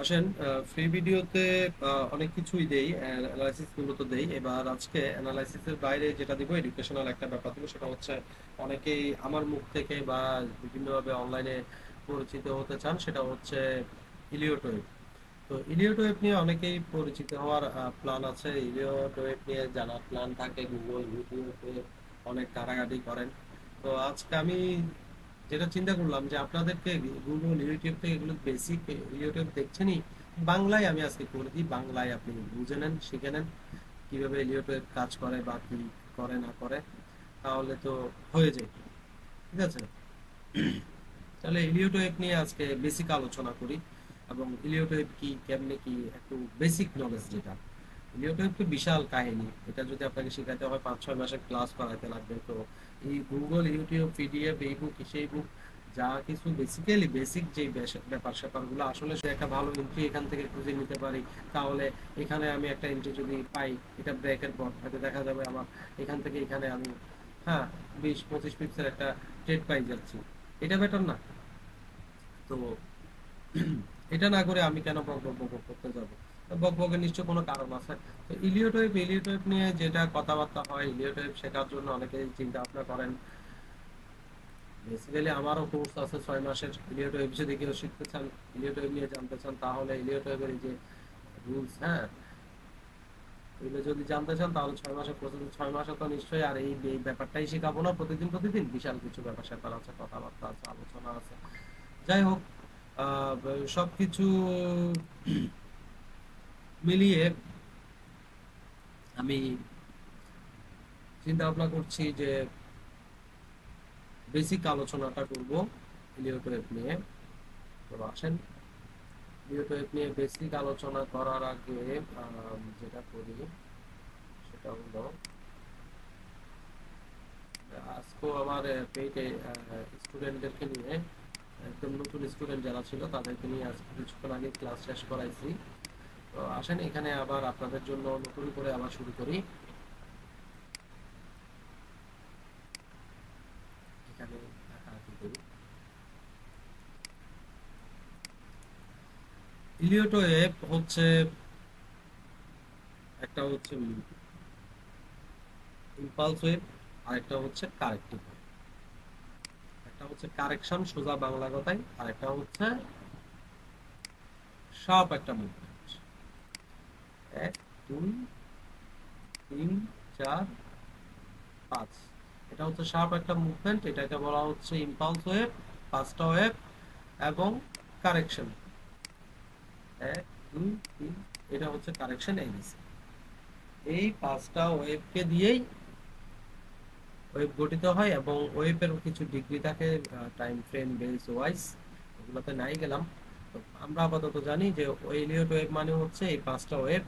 আসেন ফ্রি ভিডিওতে অনেক কিছুই দেই, অ্যানালাইসিস মূলত দেই। এবার আজকে অ্যানালাইসিসের বাইরে যেটা দিব এডুকেশনাল একটা ব্যাপার দিব, সেটা হচ্ছে অনেকেই আমার মুখ থেকে বা বিভিন্নভাবে অনলাইনে পরিচিত হতে চান, সেটা হচ্ছে ইলিওট ওয়েব। তো ইলিওট ওয়েব নিয়ে অনেকেই পরিচিত হওয়ার প্ল্যান আছে। ইলিওট ওয়েব নিয়ে জানার প্ল্যান থাকে, গুগল ইউটিউবে অনেক ঘাটাঘাটি করেন। তো আজকে আমি যেটা চিন্তা করলাম যে আপনাদেরকে গুগল ইউটিউব থেকে এগুলো বেসিক ইউটিউব দেখছেনই, বাংলায় আমি আজকে করে দিই। বাংলায় আপনি বুঝে নেন, শিখে নেন কিভাবে ইলিওটয়েব কাজ করে বা কি করে না করে, তাহলে তো হয়ে যায়। ঠিক আছে, তাহলে ইলিওটয়েব নিয়ে আজকে বেসিক আলোচনা করি, এবং ইলিওটয়েব কি, কেমনে কি, একটু বেসিক নলেজ যেটা। ইলিওটয়েব তো বিশাল কাহিনী, এটা যদি আপনাকে শেখাতে হয় 5-6 মাসের ক্লাস করাতে লাগবে। তো এই গুগল ইউটিউব পিডিএফ এই বুক সেই বুক যা কিছু বেসিক্যালি বেসিক যে ব্যাপার স্যাপারগুলো আসলে সে একটা ভালো এন্ট্রি এখান থেকে খুঁজে নিতে পারি, তাহলে এখানে আমি একটা এন্ট্রি যদি পাই, এটা ব্রেকের পর হয়তো দেখা যাবে আমার এখান থেকে এখানে আমি, হ্যাঁ, 20-25 পিপসের একটা ট্রেড পাই যাচ্ছি। এটা বেটার না? তো এটা না করে আমি কেন বক বক বক বক করতে যাব? বক বকের নিশ্চয় কোনো কারণ আছে। তো ইলিওটয়েব নিয়ে যেটা কথাবার্তা হয়, ইলিওটয়েব শেখার জন্য অনেকেই চিন্তা ভাবনা করেন। বেসিক্যালি আমারও কোর্স আছে 6 মাসের ইলিওটয়েব। যদি কেউ শিখতে চান, ইলিওটয়েব নিয়ে জানতে চান, তাহলে ইলিওটয়েবের এই যে রুলস, হ্যাঁ, এগুলো যদি জানতে চান তাহলে 6 মাসের কোর্স আছে। 6 মাসে তো নিশ্চয়ই আর এই এই ব্যাপারটাই শেখাবো না প্রতিদিন প্রতিদিন, বিশাল কিছু ব্যাপার স্যাপার আছে, কথাবার্তা আছে, আলোচনা আছে। যাই হোক, সবকিছু মিলিয়ে আমি চিন্তা ভাবনা করছি যে বেসিক আলোচনাটা করব ইলিওটয়েব নিয়ে। তো আসেন, ইলিওটয়েব নিয়ে বেসিক আলোচনা করার আগে যেটা করি সেটা হলো, আজকেও আমার পেইডে স্টুডেন্টদেরকে নিয়ে, একদম নতুন স্টুডেন্ট যারা ছিল তাদেরকে নিয়ে আজকে কিছুক্ষণ আগে ক্লাস শেষ করাইছি। তো আসেন এখানে আবার আপনাদের জন্য নতুন করে আবার শুরু করি। এখানে কি করি, ইলিওটয়েব হচ্ছে একটা হচ্ছে ইম্পালস ওয়েভ, আর একটা হচ্ছে কারেক্টিভ ওয়েভ। একটা হচ্ছে কারেকশন সোজা বাংলা কথায়, আর একটা হচ্ছে শার্প একটা মুভমেন্ট। 1 2 3 4 5, এটা হচ্ছে শার্প একটা মুভমেন্ট, এটাকে বলা হচ্ছে ইম্পালস ওয়েভ। 5টা ওয়েভ এবং কারেকশন, 1 2 3, এটা হচ্ছে কারেকশন এবিসি। এই 5টা ওয়েভকে দিয়েই ওয়েভ গঠিত হয়, এবং ওয়েভের কিছু ডিগ্রি থাকে, টাইম ফ্রেম বেস ওয়াইজ, এগুলোতে নাই গেলাম। তো আমরা আপাতত জানি যে ইলিওট ওয়েভ মানে হচ্ছে এই 5টা ওয়েভ।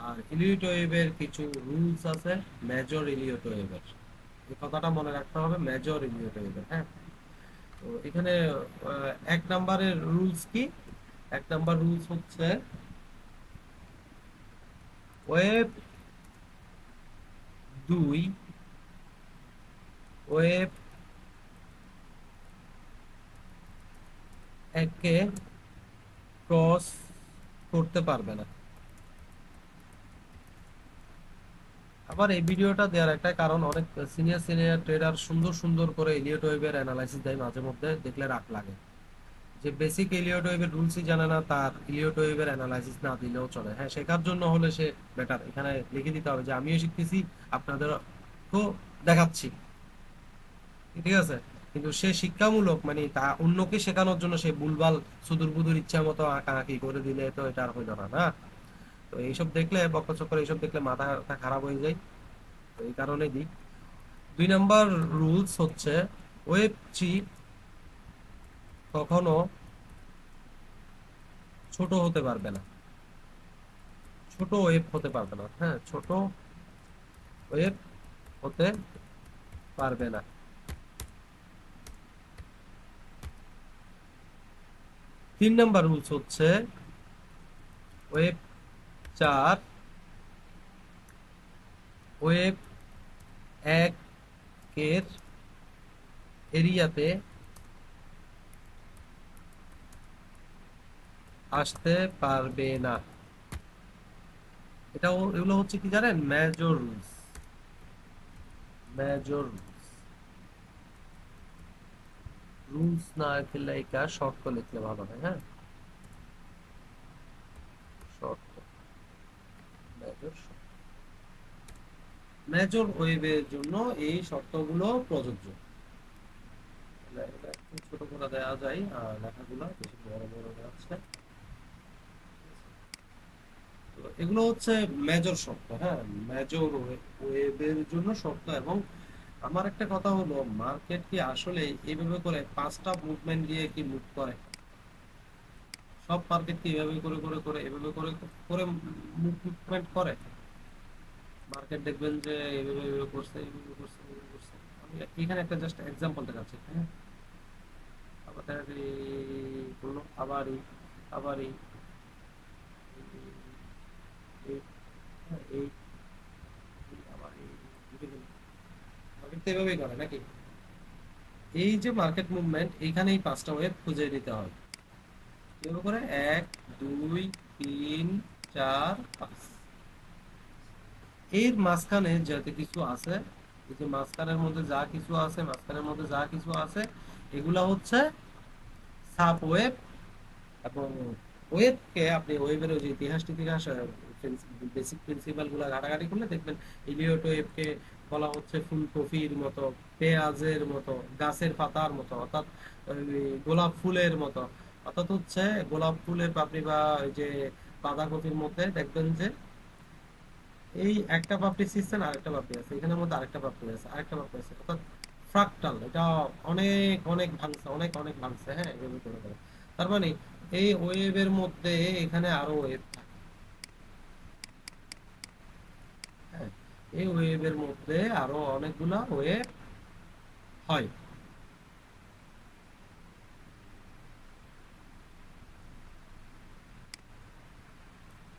আর ইলিওট ওয়েভের কিছু রুলস আছে মেজর ইলিওট ওয়েভের, এই কথাটা মনে রাখতে হবে, মেজর ইলিওট ওয়েভের। হ্যাঁ, তো এখানে 1 নাম্বারের রুলস কি? 1 নাম্বার রুলস হচ্ছে ওয়েভ 2, ওয়েভ 1কে ক্রস করতে পারবে না। আবার এই ভিডিওটা দেওয়ার একটা কারণ, অনেক সিনিয়র সিনিয়র ট্রেডার সুন্দর সুন্দর করে এলিয়ট ওয়েভের অ্যানালাইসিস দেয়, মাঝে মধ্যে দেখলে রাগ লাগে। যে বেসিক এলিয়ট ওয়েভের রুলসই জানে না, তার এলিয়ট ওয়েভের অ্যানালাইসিস না দিলেও চলে। হ্যাঁ, শেখার জন্য হলে সে বেটার এখানে লিখে দিতে হবে যে আমিও শিখতেছি, আপনাদেরও দেখাচ্ছি। ঠিক আছে, কিন্তু সে শিক্ষামূলক মানে তা অন্যকে শেখানোর জন্য সে ভুলভাল সুদূর বুদুর ইচ্ছা মতো আঁকাআঁকি করে দিলে তো এটা আর হইল না, না। তো এইসব দেখলে, বকচক্কর এইসব দেখলে মাথা খারাপ হয়ে যায়। তো এই কারণে দিই। 2 নাম্বার রুলস হচ্ছে ওয়েব থ্রি কখনো ছোট হতে পারবে না, ছোট ওয়েব হতে পারবে না। হ্যাঁ, ছোট ওয়েব হতে পারবে না। 3 নাম্বার রুলস হচ্ছে ওয়েব 4, ওয়েব 1 এর এরিয়াতে আসতে পারবে না। এগুলো হচ্ছে কি জানেন, মেজর রুলস। মেজর রুলস না লেখা শর্ত লিখলে ভালো হয়, হ্যাঁ। শর্ত, মেজর, মেজর ওয়েভের জন্য এই শর্তগুলো প্রযোজ্য। তাহলে এটা একটু ছোট করে দেওয়া যায়, আর লেখাগুলো বেশি বড় বড় দেওয়া আছে। তো এগুলো হচ্ছে মেজর শর্ত, হ্যাঁ। মেজর ওয়েভের জন্য শর্ত। এবং আমার একটা কথা হলো, মার্কেট কি আসলে এইভাবে করে পাঁচটা মুভমেন্ট দিয়ে কি মুভ করে? সব মার্কেট কি এভাবে করে করে করে এভাবে করে করে মুভমেন্ট করে? মার্কেট দেখবেন যে এভাবে এভাবে করছে, এভাবে করছে, এভাবে করছে। আমি এখানে একটা জাস্ট এক্সাম্পল দেখাচ্ছি, হ্যাঁ। আবার বললো আবার আবার এই আবার মার্কেট তো এভাবেই করে নাকি? এই যে মার্কেট মুভমেন্ট, এইখানে এই পাঁচটা ওয়েভ খুঁজে নিতে হয়। এভাবে করে এক, দুই, তিন, চার, পাঁচ। এর মাঝখানে যত কিছু আছে, এই যে মাঝখানের মধ্যে যা কিছু আছে, মাঝখানের মধ্যে যা কিছু আছে, এগুলা হচ্ছে সাব ওয়েভ। এবং ওয়েবকে আপনি ওয়েবের ওই যে ইতিহাস টিতিহাস বেসিক প্রিন্সিপাল গুলা ঘাটাঘাটি করলে দেখবেন ইলিয়ট ওয়েবকে বলা হচ্ছে ফুলকপির মতো, পেঁয়াজের মতো, গাছের পাতার মতো, অর্থাৎ ওই গোলাপ ফুলের মতো। অর্থাৎ হচ্ছে গোলাপ ফুলের পাপড়ি বা ওই যে বাঁধাকপির মধ্যে দেখবেন যে এই একটা পাপড়ি ছিঁড়ছেন, আরেকটা পাপড়ি আছে, এখানের মধ্যে আরেকটা পাপড়ি আছে, আরেকটা পাপড়ি আছে, অর্থাৎ ফ্রাকটাল। এটা অনেক অনেক ভাঙছে, অনেক অনেক ভাঙছে, হ্যাঁ, এভাবে করে করে। তার মানে এই ওয়েভের মধ্যে এখানে আরো ওয়েভ থাকে, হ্যাঁ। এই ওয়েভের মধ্যে আরো অনেকগুলা ওয়েভ হয়।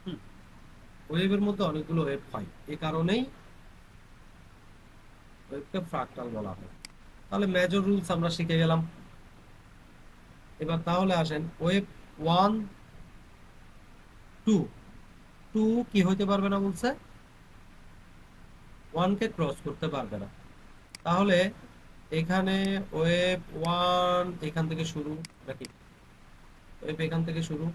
হুম, ওয়েভের মধ্যে অনেকগুলো ওয়েভ হয়, এই কারণেই ওয়েভকে ফ্রাকটাল বলা হয়। তাহলে মেজর রুলস আমরা শিখে গেলাম। এবার তাহলে আসেন ওয়েভ ওয়ান, টু। টু কি হইতে পারবে না বলছে? ওয়ান কে ক্রস করতে পারবে না। তাহলে এখানে ওয়েভ ওয়ান এখান থেকে শুরু নাকি? ওয়েভ এখান থেকে শুরু,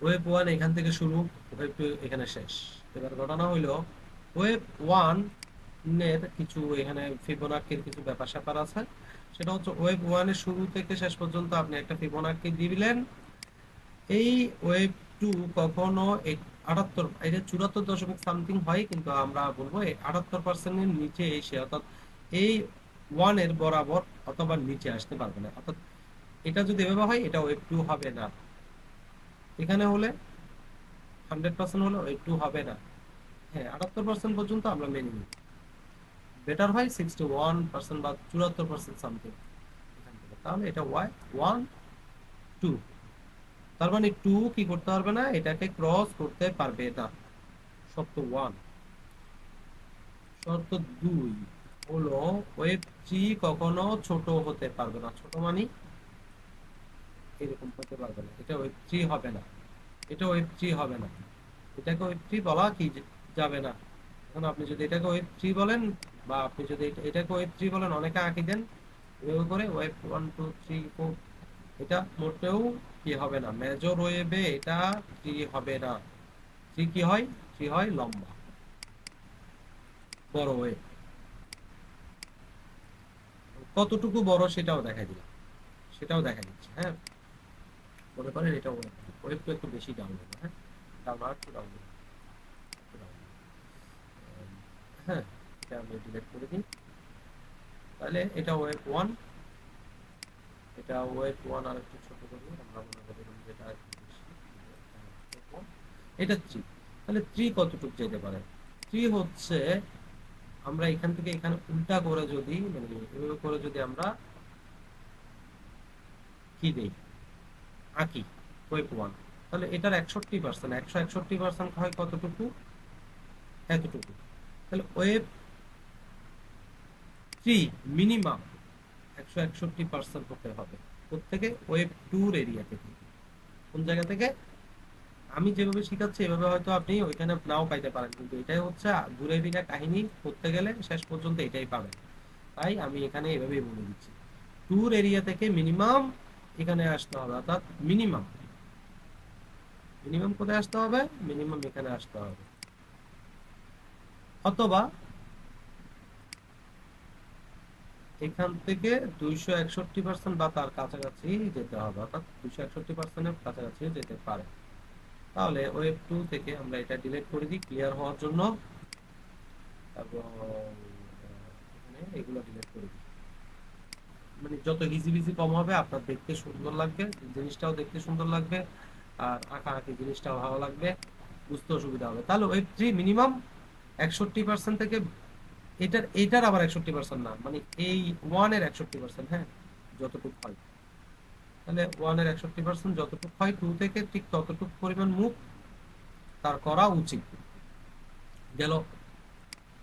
ওয়েভ ওয়ান এখান থেকে শুরু, ওয়েভ টু এখানে শেষ। এবার ঘটনা হইলো, ওয়েভ ওয়ান এর কিছু এখানে ফিবোনাক্কির কিছু ব্যাপার স্যাপার আছে। সেটা হচ্ছে ওয়েভ ওয়ানের শুরু থেকে শেষ পর্যন্ত আপনি একটা ফিবোনাক্কি দিলেন। এই ওয়েভ টু কখনো 78, এটা 74 সামথিং হয়, কিন্তু আমরা বলবো 78%-এর নিচে এসে, অর্থাৎ এই ওয়ান এর বরাবর অথবা নিচে আসতে পারবে না। অর্থাৎ এটা যদি এভাবে হয়, এটা ওয়েভ টু হবে না। এখানে হলে 100% হলে ওয়েভ টু হবে না। হ্যাঁ, 78% পর্যন্ত আমরা মেনে নিই। বেটার হয় 61% বা 74% সামথিং এখান থেকে। তাহলে এটা ওয়াই ওয়ান, টু। তার মানে টু কি করতে পারবে না, এটাকে ক্রস করতে পারবে না। শর্ত ওয়ান। শর্ত দুই হলো, ওয়েভ থ্রি কখনো ছোট হতে পারবে না। ছোট মানে এরকম হতে পারবে না, এটা ওয়েভ থ্রি হবে না। এটা ওয়েভ থ্রি হবে না, এটাকে ওয়েভ থ্রি বলা কি যাবে না। এখন আপনি যদি এটাকে ওয়েভ থ্রি বলেন, বা আপনি যদি এটাকে ওয়েভ থ্রি বলেন, অনেকে আঁকি দেন এভাবে করে wave one two three four, এটা মোটেও কি হবে না, মেজর ওয়েভে এটা থ্রি হবে না। থ্রি কি হয়? থ্রি হয় লম্বা, বড় ওয়েভ। কতটুকু বড় সেটাও দেখাই দিলাম, সেটাও দেখা দিচ্ছে, হ্যাঁ। মনে করেন এটা ওয়েভ, ওয়েভ তো একটু বেশি ডাউন হবে, হ্যাঁ। ডাউন আর একটু ডাউন, হ্যাঁ। এটা আমি ডিলেট করে দিই। তাহলে এটা ওয়েভ ওয়ান, এটা ওয়েভ ওয়ান আর একটু ছোট করি, আমরা মনে করি যেটা একটু বেশি। এটা থ্রি। তাহলে থ্রি কতটুকু যেতে পারে? থ্রি হচ্ছে, আমরা এখান থেকে এখানে উল্টা করে যদি, মানে এভাবে করে যদি আমরা কি দেই, আঁকি ওয়েভ ওয়ান, তাহলে এটার 61%, 161% হয় কতটুকু? এতটুকু। তাহলে ওয়েব 3 মিনিমাম 161% হতে হবে। কোত্থেকে? ওয়েব 2 এরিয়া থেকে। কোন জায়গা থেকে? আমি যেভাবে শিখাচ্ছি এভাবে হয়তো আপনি ওইখানে নাও পাইতে পারেন, কিন্তু এটাই হচ্ছে ঘুরে ফিরে কাহিনী করতে গেলে শেষ পর্যন্ত এটাই পাবেন। তাই আমি এখানে এভাবেই বলে দিচ্ছি, ট্যুর এরিয়া থেকে মিনিমাম এখানে আসতে হবে, অর্থাৎ মিনিমাম মিনিমাম কোথায় আসতে হবে? মিনিমাম এখানে আসতে হবে, অথবা এখান থেকে 261% বা তার কাছাকাছি যেতে হবে, অর্থাৎ 261%-এর কাছাকাছি যেতে পারে। তাহলে ওয়েব 2 থেকে আমরা এটা ডিলিট করে দিই ক্লিয়ার হওয়ার জন্য, এবং এখানে এগুলো ডিলিট করে দিই। মানে যত হিজিবিজি কম হবে আপনার দেখতে সুন্দর লাগবে, জিনিসটাও দেখতে সুন্দর লাগবে, আর আঁকা আঁকি জিনিসটাও ভালো লাগবে, বুঝতেও সুবিধা হবে। তাহলে ওয়েব 3 মিনিমাম 61% থেকে, এটার আবার 61% না, মানে এই ওয়ান এর 61%, হ্যাঁ, যতটুকু হয়। তাহলে ওয়ান এর 61% যতটুকু হয়, টু থেকে ঠিক ততটুকু পরিমাণ মুভ তার করা উচিত। গেল।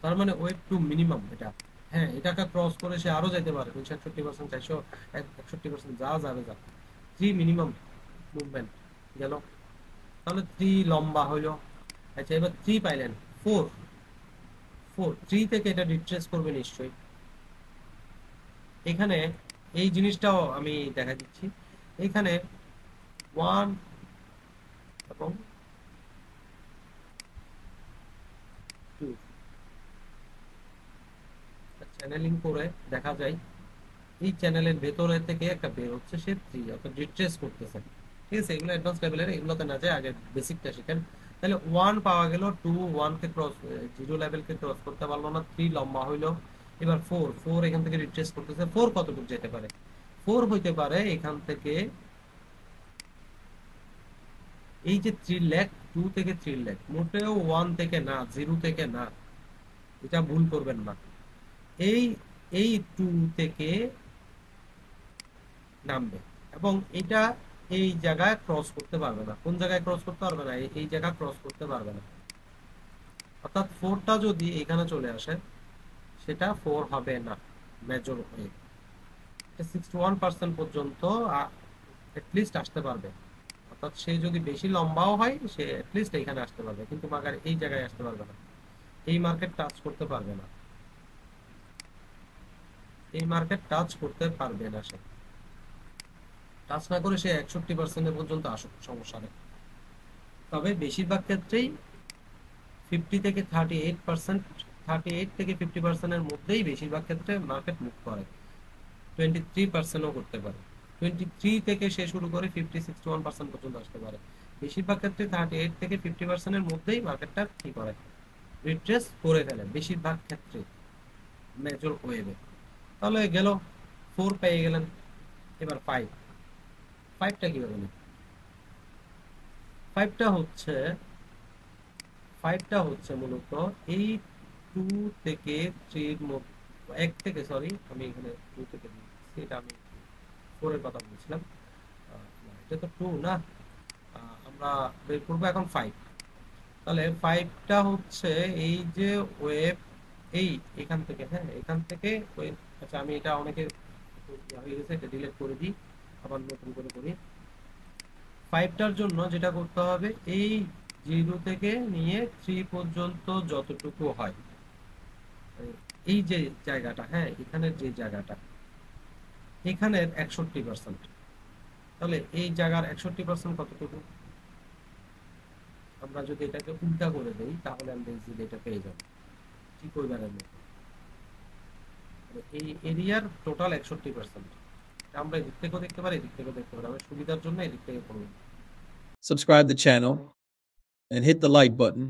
তার মানে ওয়েব টু মিনিমাম এটা। হ্যাঁ, এটাকে ক্রস করে সে আরো যেতে পারে, 261%, 461%, যা যাবে যা। 3 মিনিমাম মুভমেন্ট গেল। তাহলে 3 লম্বা হইলো। আচ্ছা, এবার 3 পাইলেন। 4, 3 থেকে এটা রিট্রেস করবে নিশ্চয়ই। এখানে এই জিনিসটাও আমি দেখা দিচ্ছি। এখানে 1 এবং 2 চ্যানেলিং করে দেখা যায় এই চ্যানেলের ভেতরে থেকে একটা বের হচ্ছে, সে 3, অর্থাৎ রিট্রেস করতেছে। ঠিক আছে, এগুলো অ্যাডভান্স লেভেলের, এগুলোতে না যায় আগে বেসিকটা শিখেন। তাহলে 1 পাওয়া গেল, 2 1 কে ক্রস, 0 লেভেলকে ক্রস করতে পারলো না, 3 লম্বা হইলো। এবার 4, এখান থেকে রিট্রেস করতেছে। 4 কতটুকু যেতে পারে? 4 হইতে পারে এখান থেকে, এই যে 3 লাখ, 2 থেকে 3 লাখ, মোটেও 1 থেকে না, 0 থেকে না, এটা ভুল করবেন না। এই এই 2 থেকে নামবে, এবং এটা এই জায়গায় ক্রস করতে পারবে না। কোন জায়গায় ক্রস করতে পারবে না? এই জায়গা ক্রস করতে পারবে না। অর্থাৎ 4টা যদি এখানে চলে আসে, সেটা 4 হবে না মেজর ওয়েভ। 61% পর্যন্ত লিস্ট আসতে পারবে, অর্থাৎ সে যদি বেশি লম্বাও হয় সে লিস্ট এখানে আসতে পারবে, কিন্তু মাগার এই জায়গায় আসতে পারবে না, এই মার্কেট টাচ করতে পারবে না, এই মার্কেট টাচ করতে পারবে না। সে টাচ না করে সে 61% পর্যন্ত আসুক, সমস্যা নেই। তবে বেশিরভাগ ক্ষেত্রেই 50 থেকে 38%, 38 থেকে 50%-এর মধ্যেই বেশিরভাগ ক্ষেত্রে মার্কেট মুভ করে। 23%ও করতে পারে, 23 থেকে সে শুরু করে 50-61% পর্যন্ত আসতে পারে। বেশিরভাগ ক্ষেত্রে 38 থেকে 50%-এর মধ্যেই মার্কেটটা কি করে, রিট্রেস করে ফেলে বেশিরভাগ ক্ষেত্রে মেজর ওয়েভে। তাহলে গেল, 4 পেয়ে গেলেন। এবার 5, 5টা কিভাবে নেবেন? 5টা হচ্ছে, মূলত এই 2 থেকে 3 এর মধ্যে, 1 থেকে, সরি আমি এখানে 2 থেকে দিচ্ছি, এটা আমি 4 এর কথা বলছিলাম। এটা তো 2 না, আমরা বের করবো এখন 5। তাহলে 5টা হচ্ছে এই যে ওয়েব, এই এখান থেকে, হ্যাঁ এখান থেকে ওয়েব। আচ্ছা, আমি এটা অনেকে হয়ে গেছে, এটা ডিলিট করে দিই, আবার নতুন করে করি। 5টার জন্য যেটা করতে হবে, এই 0 থেকে নিয়ে 3 পর্যন্ত যতটুকু হয়, এই যে জায়গাটা, হ্যাঁ এখানের যে জায়গাটা, এখানের 61%, তাহলে এই জায়গার 61% কতটুকু? আমরা যদি এটাকে উল্টা করে দেই তাহলে আমরা ইজিলি এটা পেয়ে যাবো। ঠিক ওই বারের মতো, মানে এই এরিয়ার টোটাল 61%। আমরা এদিক থেকেও দেখতে পারি, এদিক থেকেও দেখতে পারি, আমার সুবিধার জন্য এদিক থেকে করবো। Subscribe the channel and hit the like button